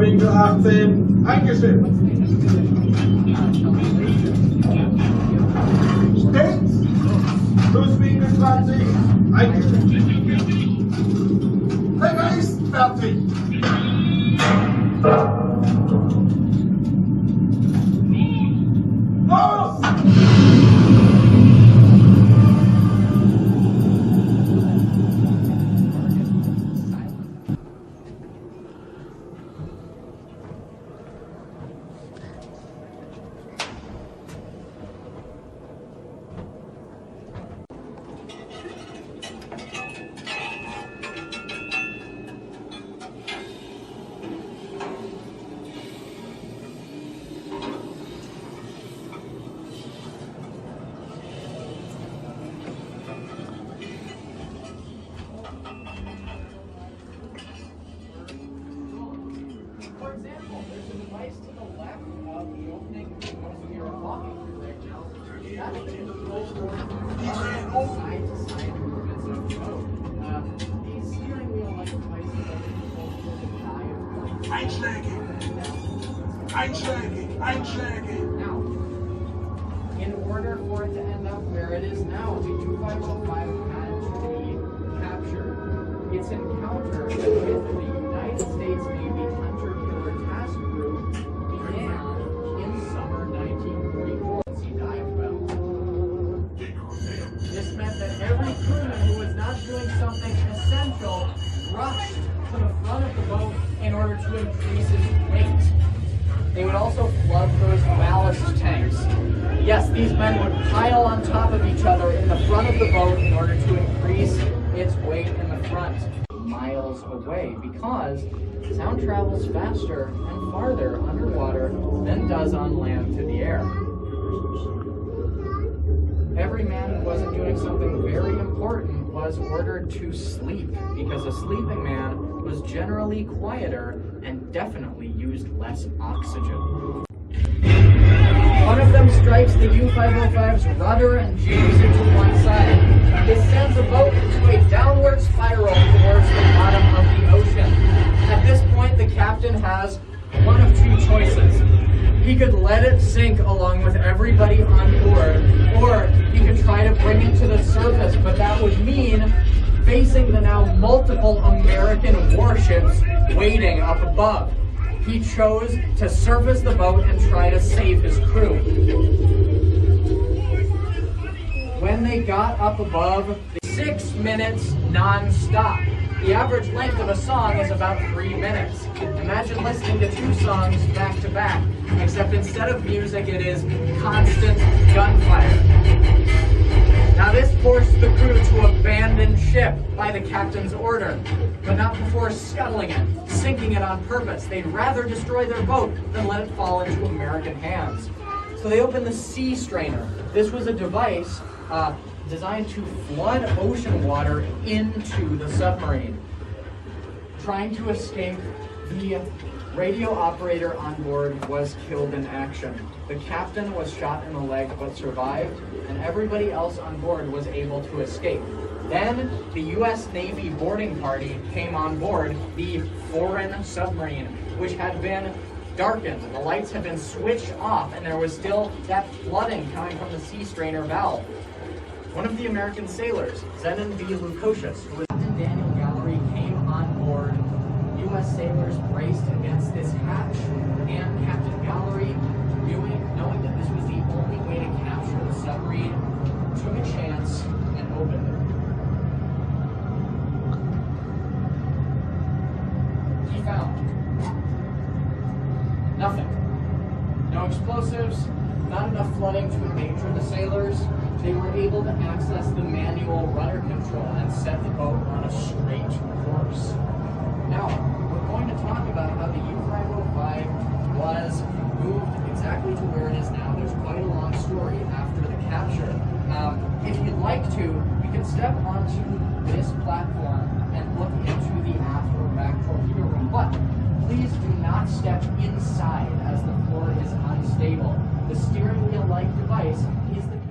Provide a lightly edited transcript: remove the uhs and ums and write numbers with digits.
Winkel 18 eingestellt. Stets, Schlusswinkel 20 eingestellt. Lecker ist fertig. Los! For example, there's a device to the left of the opening we are walking through right now. That's the control for side-to-side movements of the boat. The steering wheel-like devices are controlled for the dive. Einschläge! Einschläge! Einschläge! Now, in order for it to end up where it is now, the U-505 had to be captured. Its encounter with the United States Navy Hunter-Killer Task Group began in summer 1944 as he dived well. This meant that every crewman who was not doing something essential rushed to the front of the boat in order to increase his weight. They would also flood those ballast tanks. Yes, these men would pile on top of each other in the front of the boat in order to increase its weight in the front. Miles away, because sound travels faster and farther underwater than does on land to the air. Every man who wasn't doing something very important was ordered to sleep, because a sleeping man was generally quieter and definitely used less oxygen. One of them strikes the U-505's rudder and jams it to one side. This sends the boat into a downward spiral towards the bottom of the ocean. At this point, the captain has one of two choices. He could let it sink along with everybody on board, or he could try to bring it to the surface, but that would mean facing the now multiple American warships waiting up above. He chose to surface the boat and try to save his crew. When they got up above, 6 minutes non-stop. The average length of a song is about 3 minutes. Imagine listening to 2 songs back to back, except instead of music, it is constant gunfire. Now this forced the crew to abandon ship by the captain's order, but not before scuttling it, sinking it on purpose. They'd rather destroy their boat than let it fall into American hands. So they opened the sea strainer. This was a device designed to flood ocean water into the submarine. Trying to escape, the radio operator on board was killed in action. The captain was shot in the leg but survived, and everybody else on board was able to escape. Then the U.S. Navy boarding party came on board the foreign submarine, which had been darkened. The lights had been switched off, and there was still that flooding coming from the sea strainer valve. One of the American sailors, Zenon V. Lukosius, who was Captain Daniel Gallery, came on board. U.S. sailors braced against this hatch, and Captain Gallery, knowing that this was the only way to capture the submarine, took a chance and opened it. He found nothing. No explosives, not enough flooding to endanger the sailors. They were able to access the manual rudder control and set the boat on a straight course. Now, we're going to talk about how the U-505 was moved exactly to where it is now. There's quite a long story after the capture. If you'd like to, you can step onto this platform and look into the aft or back torpedo room, but please do not step inside as the floor is unstable. The steering wheel-like device is the control.